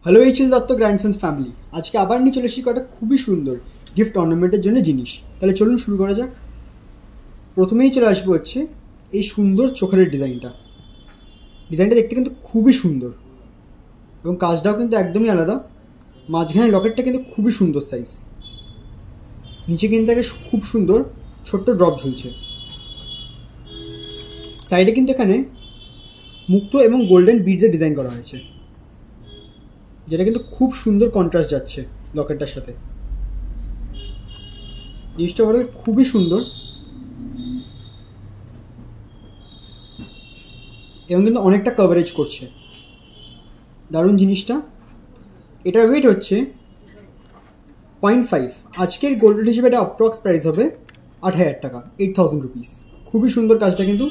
Hello HL Dutta গ্র্যান্ডসন্স family, আজকে আবার নিয়ে চলে এসেছি কটা খুবই সুন্দর গিফট অর্নামেন্টের জন্য জিনিস। তাহলে চলুন শুরু করা যাক। প্রথমেই চলে আসবো হচ্ছে এই সুন্দর চোখের ডিজাইনটা দেখতে কিন্তু খুবই সুন্দর এবং কাজটাও কিন্তু একদমই আলাদা। মাঝখানে লকেটটা কিন্তু খুবই সুন্দর সাইজ, নিচে কিন্তু একটা খুব সুন্দর ছোট্ট ড্রপ ঝুলছে। সাইডে কিন্তু এখানে মুক্তো এবং গোল্ডেন বিডসের ডিজাইন করা হয়েছে, যেটা কিন্তু খুব সুন্দর কন্ট্রাস্ট যাচ্ছে লকেটটার সাথে। জিনিসটা ওভারঅল খুবই সুন্দর এবং কিন্তু অনেকটা কভারেজ করছে, দারুণ জিনিসটা। এটার ওয়েট হচ্ছে 0.5। আজকের গোল্ড রেট হিসেবে এটা অ্যাপ্রক্স প্রাইস হবে 8,000 টাকা, 8,000 রুপিস। খুবই সুন্দর কাজটা কিন্তু,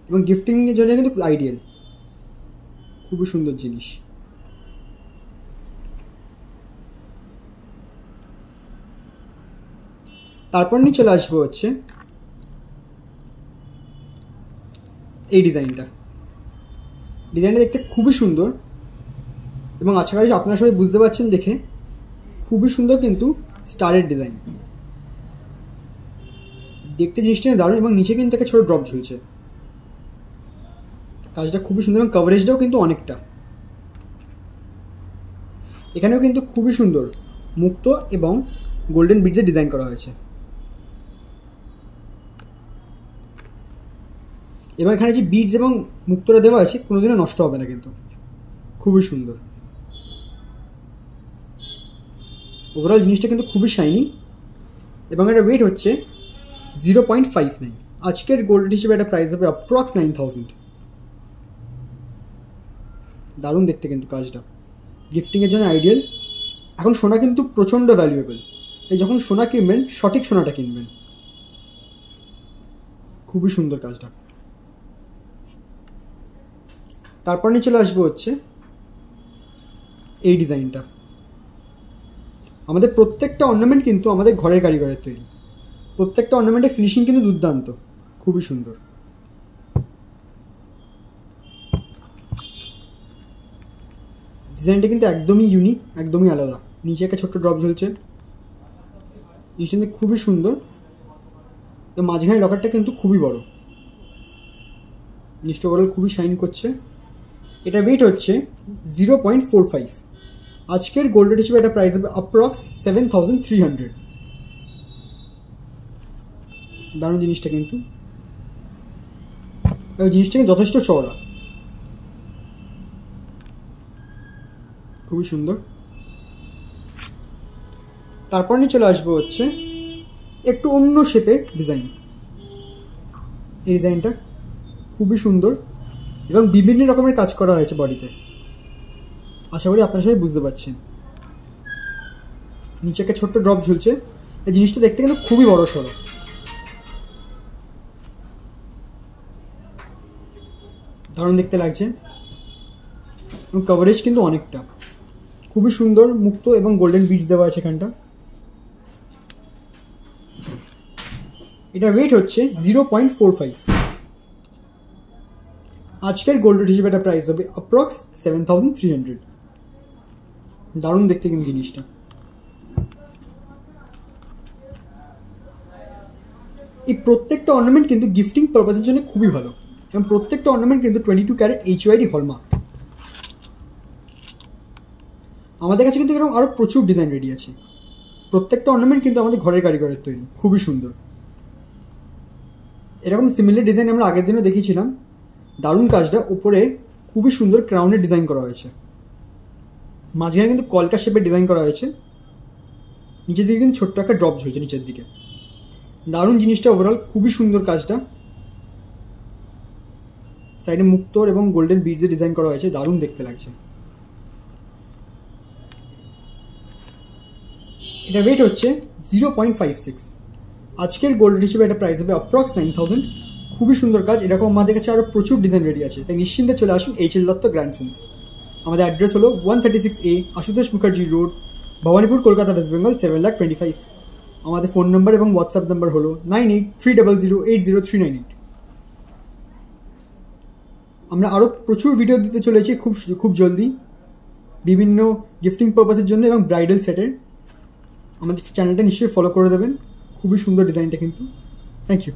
এবং গিফটিংয়ের জন্য কিন্তু আইডিয়াল, খুবই সুন্দর জিনিস। তারপর নিয়ে চলে আসবো হচ্ছে এই ডিজাইনটা দেখতে খুবই সুন্দর এবং আশা করি আপনারা সবাই বুঝতে পারছেন দেখে। খুবই সুন্দর কিন্তু স্টারের ডিজাইন দেখতে, জিনিসটা দারুণ। এবং নিচে কিন্তু একটা ছোটো ড্রপ ঝুলছে। কাজটা খুবই সুন্দর এবং কভারেজটাও কিন্তু অনেকটা। এখানেও কিন্তু খুবই সুন্দর মুক্তো এবং গোল্ডেন বিডসের ডিজাইন করা হয়েছে। এবং এখানে যে বিডস এবং মুক্তোটা দেওয়া আছে কোনোদিনও নষ্ট হবে না কিন্তু, খুবই সুন্দর। ওভারঅল জিনিসটা কিন্তু খুবই শাইনি এবং এটা ওয়েট হচ্ছে 0.59। আজকের গোল্ড হিসেবে একটা প্রাইস হবে অ্যাপ্রক্স 9,000। দারুণ দেখতে কিন্তু কাজটা, গিফটিংয়ের জন্য আইডিয়াল। এখন সোনা কিন্তু প্রচণ্ড ভ্যালুয়েবল, তাই যখন সোনা কিনবেন সঠিক সোনাটা কিনবেন। খুবই সুন্দর কাজটা। তারপর নিয়ে চলে আসবো হচ্ছে এই ডিজাইনটা। আমাদের প্রত্যেকটা অর্নামেন্ট কিন্তু আমাদের ঘরের কারিগরের তৈরি। প্রত্যেকটা অর্নামেন্টের ফিনিশিং কিন্তু দুর্দান্ত, খুবই সুন্দর। ডিজাইনটা কিন্তু একদমই ইউনিক, একদমই আলাদা। নিচে একটা ছোট্ট ড্রপ ঝুলছে, জিনিসটা খুবই সুন্দর। এবং মাঝখানে লকেটটা কিন্তু খুবই বড়, জিনিসটা ওভারঅল খুবই শাইন করছে। এটা ওয়েট হচ্ছে 0.45। আজকের গোল্ড রেট হিসেবে এটা প্রাইস হবে অ্যাপ্রক্স 7,300। দারুণ জিনিসটা কিন্তু, এবং জিনিসটা কিন্তু যথেষ্ট চওড়া, খুবই সুন্দর। তারপর নিয়ে চলে আসবো হচ্ছে একটু অন্য শেপের ডিজাইন। এই ডিজাইনটা খুবই সুন্দর এবং বিভিন্ন রকমের কাজ করা হয়েছে বডিতে। আশা করি আপনারা সবাই বুঝতে পারছেন। নিচে একটা ছোট্ট ড্রপ ঝুলছে। এই জিনিসটা দেখতে কিন্তু খুবই বড় সড়ো, দারুণ দেখতে লাগছে এবং কভারেজ কিন্তু অনেকটা। খুবই সুন্দর মুক্তো এবং গোল্ডেন বিডস দেওয়া আছে এখানটা। এটার ওয়েট হচ্ছে 0.45। আজকের গোল্ড রেট হিসেবে একটা প্রাইস হবে অ্যাপ্রক্স 7,300। দারুণ দেখতে কিন্তু জিনিসটা। এই প্রত্যেকটা অর্নামেন্ট কিন্তু গিফটিং পারপাসের জন্য খুবই ভালো, এবং প্রত্যেকটা অর্নামেন্ট কিন্তু 22 ক্যারেট HYD হলমার্ক। আমাদের কাছে কিন্তু এরকম আরও প্রচুর ডিজাইন রেডি আছে। প্রত্যেকটা অর্নামেন্ট কিন্তু আমাদের ঘরের কারিগরের তৈরি, খুবই সুন্দর। এরকম সিমিলার ডিজাইন আমরা আগের দিনও দেখিয়েছিলাম। দারুণ কাজটা, উপরে খুবই সুন্দর ক্রাউনের ডিজাইন করা হয়েছে। মাঝখানে কিন্তু কলকা শেপের ডিজাইন করা হয়েছে। নিচের দিকে কিন্তু ছোট্ট একটা ড্রপ ঝুলছে নিচের দিকে। দারুণ জিনিসটা, ওভারঅল খুবই সুন্দর কাজটা। সাইডে মুক্তোর এবং গোল্ডেন বিডসের ডিজাইন করা হয়েছে, দারুণ দেখতে লাগছে। এটা ওয়েট হচ্ছে 0.56। আজকের গোল্ড হিসেবে এটা প্রাইস হবে অ্যাপ্রক্স 9,000। খুবই সুন্দর কাজ। এরকম আমাদের কাছে আরও প্রচুর ডিজাইন রেডি আছে, তাই নিশ্চিন্তে চলে আসুন এইচএল দত্ত গ্র্যান্ডসন্স। আমাদের অ্যাড্রেস হলো 136A Ashutosh Mukherjee road, Bhowanipore, Kolkata, West Bengal 7,25,000। আমাদের ফোন নম্বর এবং হোয়াটসঅ্যাপ নাম্বার হলো 9830080398। আমরা আরও প্রচুর ভিডিও দিতে চলেছি খুব জলদি। বিভিন্ন গিফটিং পারপাসের জন্য এবং ব্রাইডাল সেটের। আমাদের চ্যানেলটা নিশ্চয়ই ফলো করে দেবেন, খুবই সুন্দর ডিজাইনটা কিন্তু। Thank you.